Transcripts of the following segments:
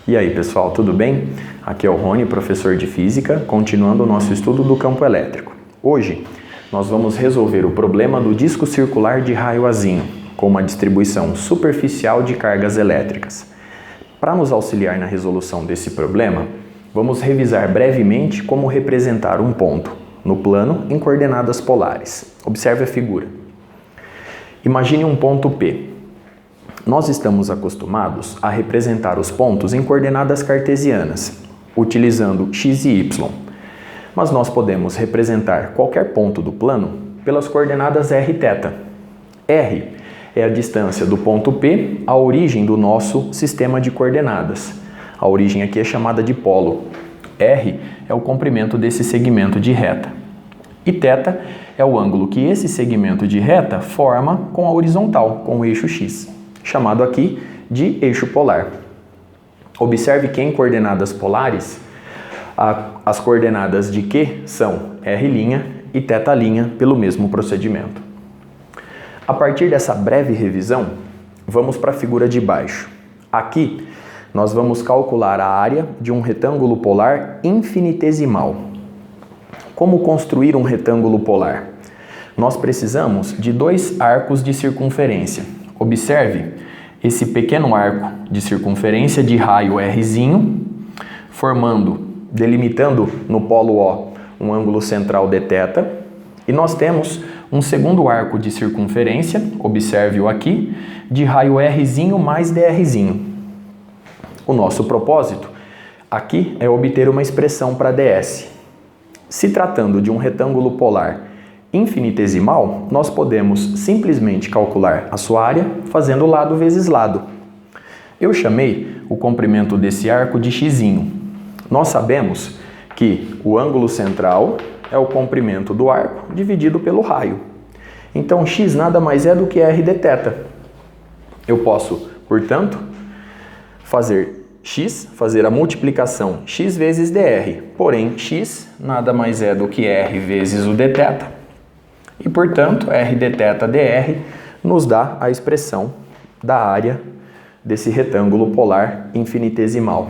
E aí pessoal, tudo bem? Aqui é o Rony, professor de Física, continuando o nosso estudo do campo elétrico. Hoje nós vamos resolver o problema do disco circular de raio azinho, com uma distribuição superficial de cargas elétricas. Para nos auxiliar na resolução desse problema, vamos revisar brevemente como representar um ponto no plano em coordenadas polares. Observe a figura. Imagine um ponto P. Nós estamos acostumados a representar os pontos em coordenadas cartesianas, utilizando x e y. Mas nós podemos representar qualquer ponto do plano pelas coordenadas r e θ. R é a distância do ponto P à origem do nosso sistema de coordenadas. A origem aqui é chamada de polo. R é o comprimento desse segmento de reta. E θ é o ângulo que esse segmento de reta forma com a horizontal, com o eixo x, chamado aqui de eixo polar. Observe que em coordenadas polares, as coordenadas de Q são r' e θ' pelo mesmo procedimento. A partir dessa breve revisão, vamos para a figura de baixo. Aqui, nós vamos calcular a área de um retângulo polar infinitesimal. Como construir um retângulo polar? Nós precisamos de dois arcos de circunferência. Observe esse pequeno arco de circunferência de raio Rzinho, delimitando no polo O um ângulo central dθ, e nós temos um segundo arco de circunferência, observe-o aqui, de raio Rzinho mais drzinho. O nosso propósito aqui é obter uma expressão para ds. Se tratando de um retângulo polar infinitesimal, nós podemos simplesmente calcular a sua área fazendo lado vezes lado. Eu chamei o comprimento desse arco de x'inho. Nós sabemos que o ângulo central é o comprimento do arco dividido pelo raio. Então, x nada mais é do que r dθ. Eu posso, portanto, fazer a multiplicação x vezes dr. Porém, x nada mais é do que r vezes o dθ. E, portanto, r dθ dr nos dá a expressão da área desse retângulo polar infinitesimal.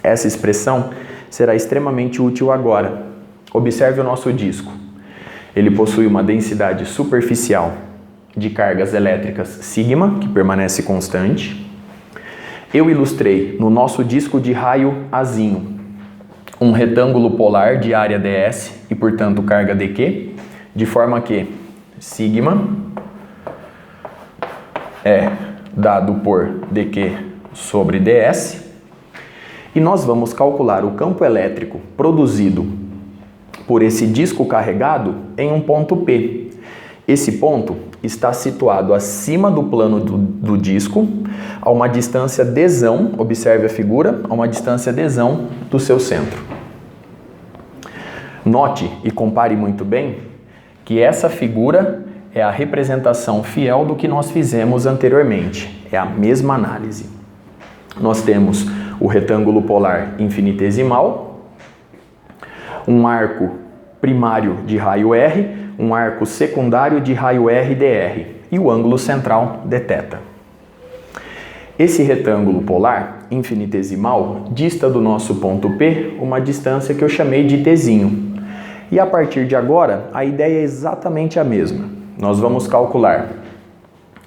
Essa expressão será extremamente útil agora. Observe o nosso disco. Ele possui uma densidade superficial de cargas elétricas sigma, que permanece constante. Eu ilustrei no nosso disco de raio azinho um retângulo polar de área ds e, portanto, carga dq, de forma que sigma é dado por dq sobre ds, e nós vamos calcular o campo elétrico produzido por esse disco carregado em um ponto P. Esse ponto está situado acima do plano do disco, a uma distância dzão, observe a figura, a uma distância dzão do seu centro. Note e compare muito bem que essa figura é a representação fiel do que nós fizemos anteriormente. É a mesma análise. Nós temos o retângulo polar infinitesimal, um arco primário de raio R, um arco secundário de raio R dr e o ângulo central dθ. Esse retângulo polar infinitesimal dista do nosso ponto P uma distância que eu chamei de tzinho. E a partir de agora, a ideia é exatamente a mesma. Nós vamos calcular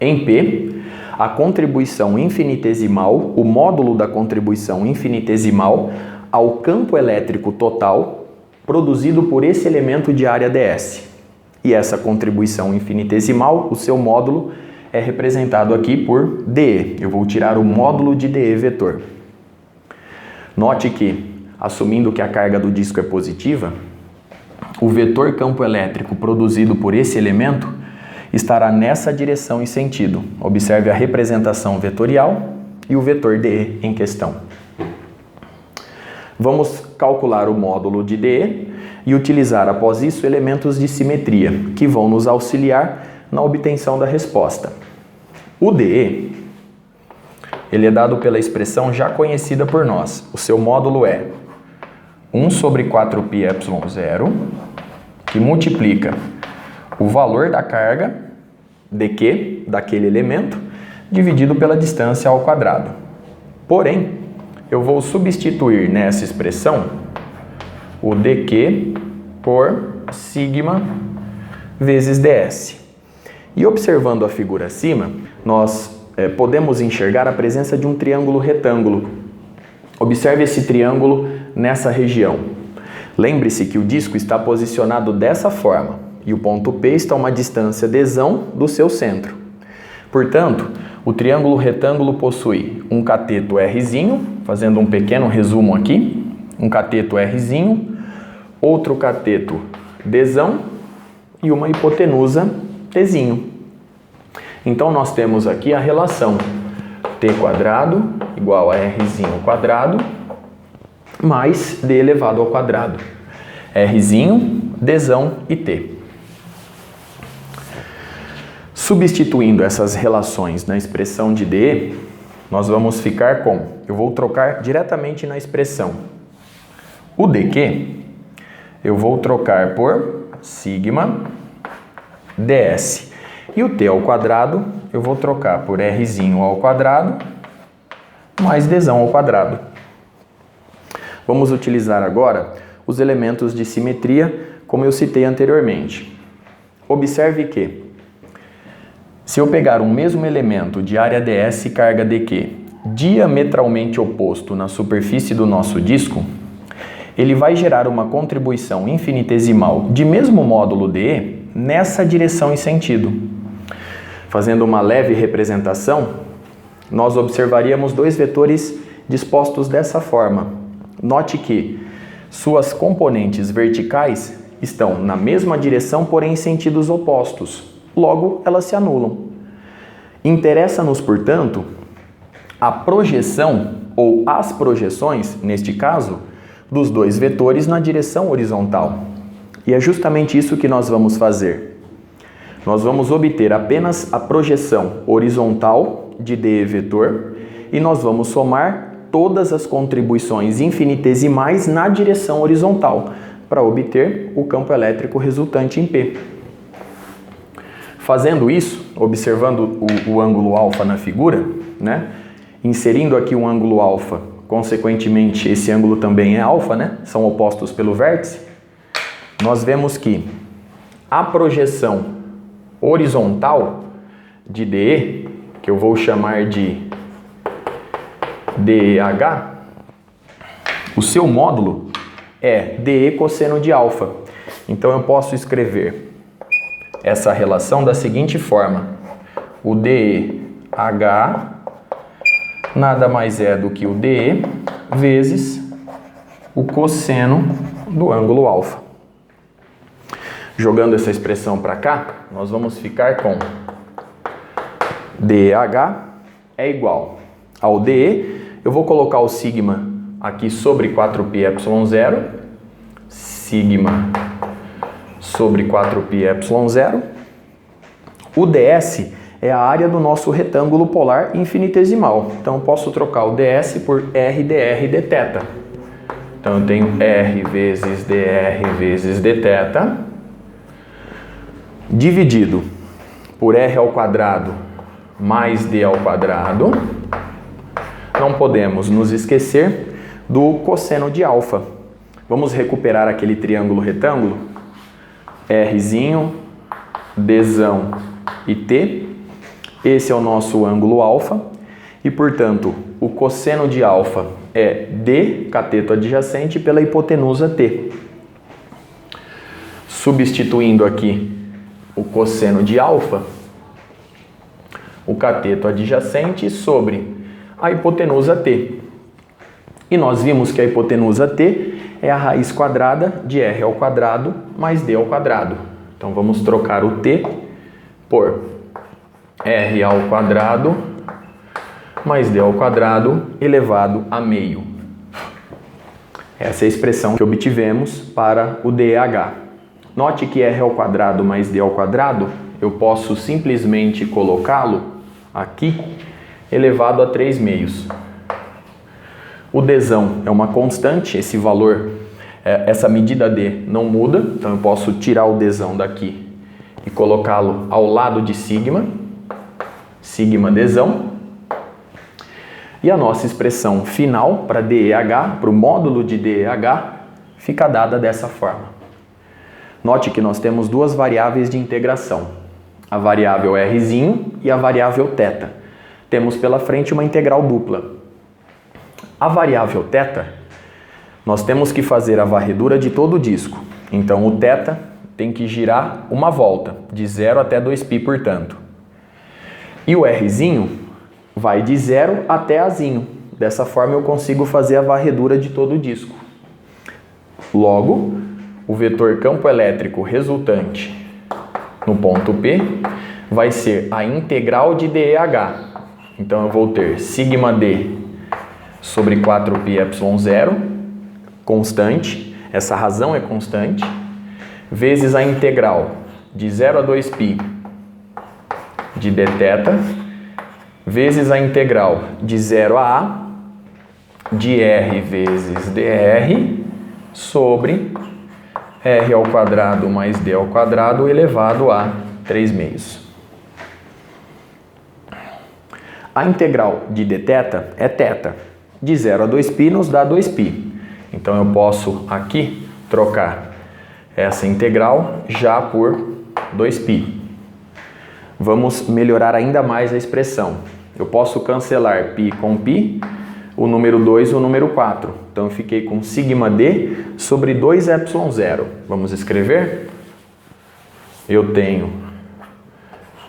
em P a contribuição infinitesimal, o módulo da contribuição infinitesimal ao campo elétrico total produzido por esse elemento de área ds. E essa contribuição infinitesimal, o seu módulo, é representado aqui por dE. Eu vou tirar o módulo de dE vetor. Note que, assumindo que a carga do disco é positiva, o vetor campo elétrico produzido por esse elemento estará nessa direção e sentido. Observe a representação vetorial e o vetor dE em questão. Vamos calcular o módulo de dE e utilizar após isso elementos de simetria que vão nos auxiliar na obtenção da resposta. O dE, ele é dado pela expressão já conhecida por nós. O seu módulo é 1 sobre 4πε0, que multiplica o valor da carga dq daquele elemento dividido pela distância ao quadrado. Porém, eu vou substituir nessa expressão o dq por sigma vezes ds. E observando a figura acima, nós podemos enxergar a presença de um triângulo retângulo. Observe esse triângulo nessa região. Lembre-se que o disco está posicionado dessa forma e o ponto P está a uma distância dzão do seu centro. Portanto, o triângulo retângulo possui um cateto Rzinho, fazendo um pequeno resumo aqui, um cateto Rzinho, outro cateto dzão e uma hipotenusa Tzinho. Então nós temos aqui a relação t quadrado igual a Rzinho quadrado mais d elevado ao quadrado. Rzinho, dzão e t. Substituindo essas relações na expressão de d, nós vamos ficar com, eu vou trocar diretamente na expressão. O dq eu vou trocar por sigma ds. E o t ao quadrado eu vou trocar por Rzinho ao quadrado mais dzão ao quadrado. Vamos utilizar agora os elementos de simetria, como eu citei anteriormente. Observe que, se eu pegar um mesmo elemento de área ds e carga dq diametralmente oposto na superfície do nosso disco, ele vai gerar uma contribuição infinitesimal de mesmo módulo dE nessa direção e sentido. Fazendo uma leve representação, nós observaríamos dois vetores dispostos dessa forma. Note que suas componentes verticais estão na mesma direção, porém em sentidos opostos. Logo, elas se anulam. Interessa-nos, portanto, a projeção ou as projeções, neste caso, dos dois vetores na direção horizontal. E é justamente isso que nós vamos fazer. Nós vamos obter apenas a projeção horizontal de dE vetor e nós vamos somar todas as contribuições infinitesimais na direção horizontal para obter o campo elétrico resultante em P. Fazendo isso, observando o ângulo alfa na figura, inserindo aqui um ângulo alfa, consequentemente esse ângulo também é alfa, são opostos pelo vértice, nós vemos que a projeção horizontal de DE, que eu vou chamar de DEH, o seu módulo é DE cosseno de alfa. Então eu posso escrever essa relação da seguinte forma: o DEH nada mais é do que o DE vezes o cosseno do ângulo alfa. Jogando essa expressão para cá, nós vamos ficar com DEH é igual ao DE. Eu vou colocar o sigma aqui sobre 4πε0, sigma sobre 4πε0. O ds é a área do nosso retângulo polar infinitesimal. Então eu posso trocar o ds por r dr dθ. Então eu tenho r vezes dθ dividido por r ao quadrado mais d ao quadrado. Não podemos nos esquecer do cosseno de alfa. Vamos recuperar aquele triângulo retângulo, Rzinho, dzão e t. Esse é o nosso ângulo alfa e, portanto, o cosseno de alfa é d cateto adjacente pela hipotenusa t. Substituindo aqui o cosseno de alfa, o cateto adjacente sobre a hipotenusa t. E nós vimos que a hipotenusa t é a raiz quadrada de r ao quadrado mais d ao quadrado. Então vamos trocar o t por r ao quadrado mais d ao quadrado elevado a meio. Essa é a expressão que obtivemos para o DEH. Note que r ao quadrado mais d ao quadrado, eu posso simplesmente colocá-lo aqui elevado a 3 meios. O dzão é uma constante, esse valor, essa medida d não muda, então eu posso tirar o dzão daqui e colocá-lo ao lado de sigma dzão. E a nossa expressão final para DEH, para o módulo de DEH, fica dada dessa forma. Note que nós temos duas variáveis de integração, a variável Rzinho e a variável θ. Temos pela frente uma integral dupla. A variável θ, nós temos que fazer a varredura de todo o disco. Então o θ tem que girar uma volta, de 0 até 2π, portanto. E o Rzinho vai de 0 até Azinho. Dessa forma eu consigo fazer a varredura de todo o disco. Logo, o vetor campo elétrico resultante no ponto P vai ser a integral de DEH. Então eu vou ter σd sobre 4πε0, constante, essa razão é constante, vezes a integral de 0 a 2π de dθ, vezes a integral de 0 a A de R vezes dr sobre R ao quadrado mais D ao quadrado elevado a 3/2. A integral de dθ é θ. De 0 a 2π nos dá 2π. Então eu posso aqui trocar essa integral já por 2π. Vamos melhorar ainda mais a expressão. Eu posso cancelar π com π, o número 2 e o número 4. Então eu fiquei com σd sobre 2ε0. Vamos escrever? Eu tenho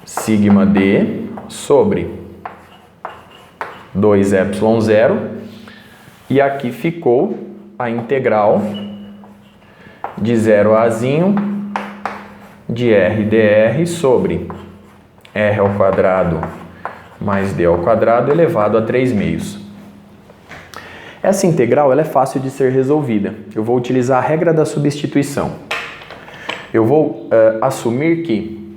σd sobre 2ε0 e aqui ficou a integral de 0 a Azinho de R dr sobre R ao quadrado mais D ao quadrado elevado a 3/2. Essa integral ela é fácil de ser resolvida. Eu vou utilizar a regra da substituição. Eu vou assumir que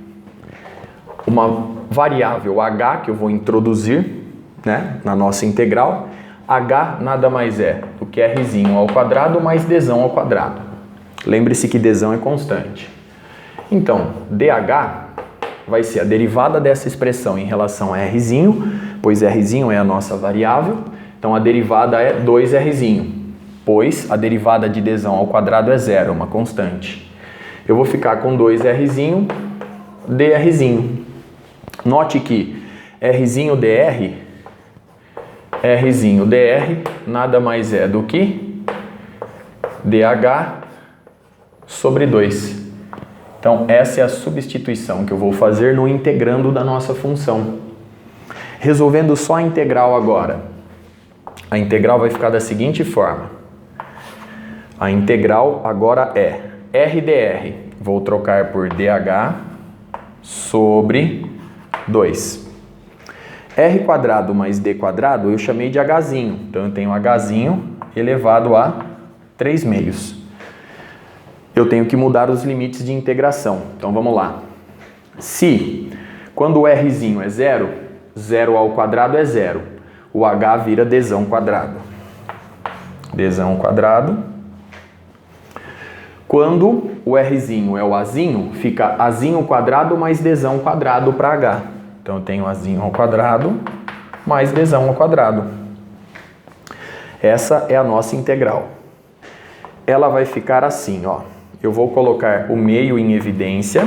uma variável h que eu vou introduzir, né, na nossa integral, h nada mais é do que rzinho ao quadrado mais dzão ao quadrado. Lembre-se que dzão é constante. Então, dh vai ser a derivada dessa expressão em relação a rzinho, pois rzinho é a nossa variável. Então, a derivada é 2rzinho, pois a derivada de dzão ao quadrado é 0, uma constante. Eu vou ficar com 2rzinho, drzinho. Note que rzinho dr nada mais é do que dh sobre 2. Então, essa é a substituição que eu vou fazer no integrando da nossa função. Resolvendo só a integral agora. A integral vai ficar da seguinte forma. A integral agora é r dr. Vou trocar por dh sobre 2. R quadrado mais D quadrado eu chamei de Hzinho. Então, eu tenho Hzinho elevado a 3/2. Eu tenho que mudar os limites de integração. Então, vamos lá. Se, quando o Rzinho é 0, 0 ao quadrado é 0. O H vira dzão quadrado. Dzão quadrado. Quando o Rzinho é o Azinho, fica Azinho quadrado mais dzão quadrado para H. Então, eu tenho Azinho ao quadrado mais dzão ao quadrado. Essa é a nossa integral. Ela vai ficar assim, ó. Eu vou colocar o meio em evidência.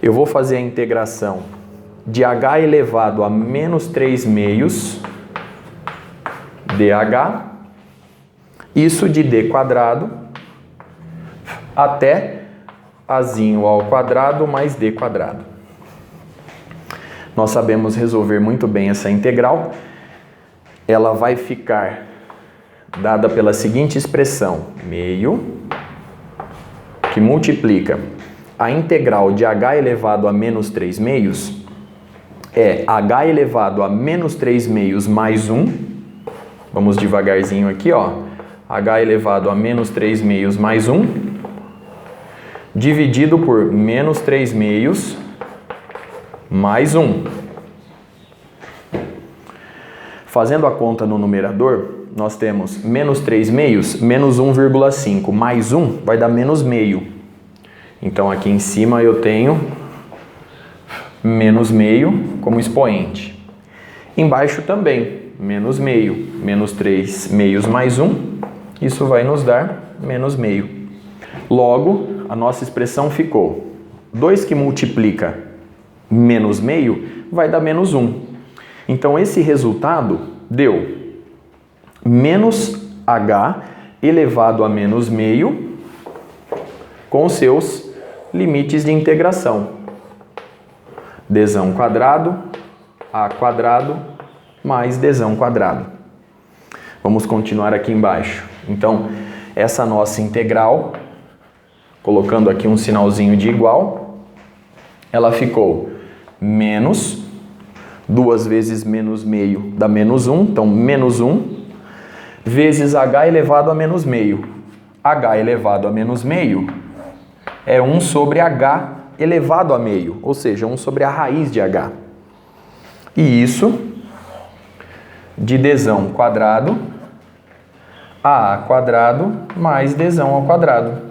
Eu vou fazer a integração de h elevado a menos 3/2 dh. Isso de d quadrado até Azinho ao quadrado mais d quadrado. Nós sabemos resolver muito bem essa integral. Ela vai ficar dada pela seguinte expressão, meio, que multiplica a integral de h elevado a menos 3/2, é h elevado a menos 3/2 mais 1, vamos devagarzinho aqui, ó, h elevado a menos 3/2 mais 1, dividido por menos 3/2 mais 1. Fazendo a conta no numerador, nós temos menos 3/2, menos 1,5, mais 1 vai dar menos meio. Então, aqui em cima eu tenho menos meio como expoente. Embaixo também. menos meio, menos 3 meios mais 1, isso vai nos dar menos meio. Logo, a nossa expressão ficou 2 que multiplica menos meio vai dar menos 1. Então, esse resultado deu menos h elevado a menos meio com seus limites de integração. Dzão quadrado, a quadrado, mais dzão quadrado. Vamos continuar aqui embaixo. Então, essa nossa integral, colocando aqui um sinalzinho de igual, ela ficou menos 2 vezes menos meio dá menos 1, então menos 1, vezes h elevado a menos meio. H elevado a menos meio é 1 sobre h elevado a meio, ou seja, 1 sobre a raiz de h. E isso de dzão quadrado a quadrado mais dzão ao quadrado.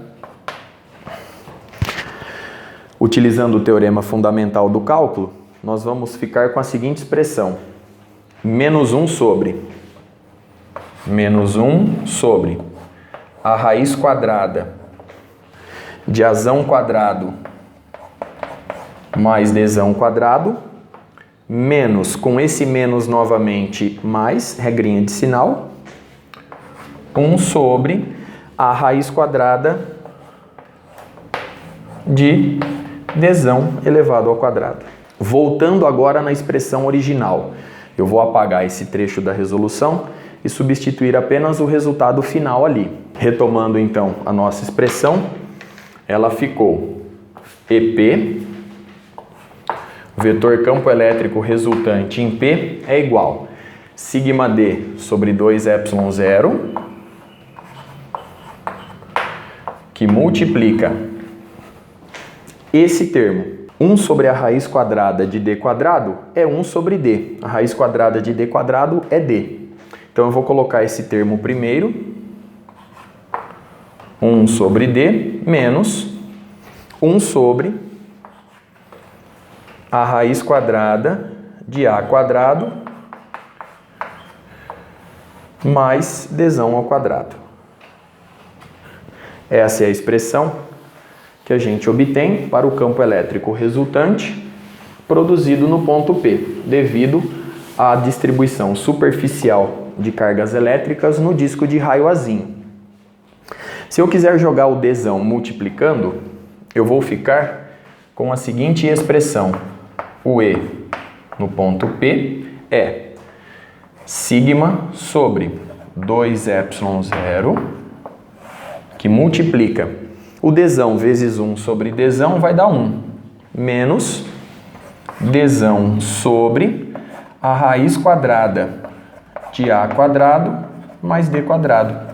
Utilizando o teorema fundamental do cálculo, nós vamos ficar com a seguinte expressão: menos 1 sobre a raiz quadrada de azão quadrado mais dzão quadrado, menos, com esse menos novamente, mais, regrinha de sinal, 1 sobre a raiz quadrada de dzão elevado ao quadrado. Voltando agora na expressão original, eu vou apagar esse trecho da resolução e substituir apenas o resultado final ali. Retomando então a nossa expressão, ela ficou EP, vetor campo elétrico resultante em P é igual sigma D sobre 2ε0, que multiplica esse termo, 1 sobre a raiz quadrada de d quadrado é 1 sobre d. A raiz quadrada de d quadrado é d. Então eu vou colocar esse termo primeiro, 1 sobre d, menos 1 sobre a raiz quadrada de a quadrado mais dzão ao quadrado. Essa é a expressão que a gente obtém para o campo elétrico resultante produzido no ponto P, devido à distribuição superficial de cargas elétricas no disco de raio azinho. Se eu quiser jogar o dzão multiplicando, eu vou ficar com a seguinte expressão: o E no ponto P é sigma sobre 2ε0, que multiplica o dzão vezes 1 sobre dzão vai dar 1, menos dzão sobre a raiz quadrada de a quadrado mais d quadrado.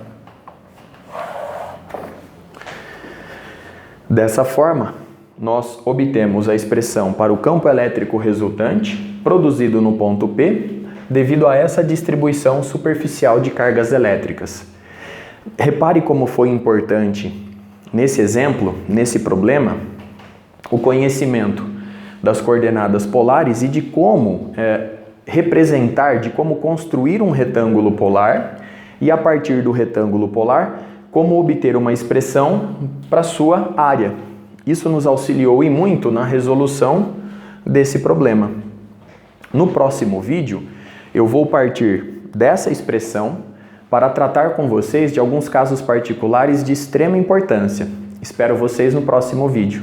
Dessa forma, nós obtemos a expressão para o campo elétrico resultante produzido no ponto P devido a essa distribuição superficial de cargas elétricas. Repare como foi importante nesse exemplo, nesse problema, o conhecimento das coordenadas polares e de como representar, de como construir um retângulo polar e, a partir do retângulo polar, como obter uma expressão para sua área. Isso nos auxiliou e muito na resolução desse problema. No próximo vídeo, eu vou partir dessa expressão para tratar com vocês de alguns casos particulares de extrema importância. Espero vocês no próximo vídeo.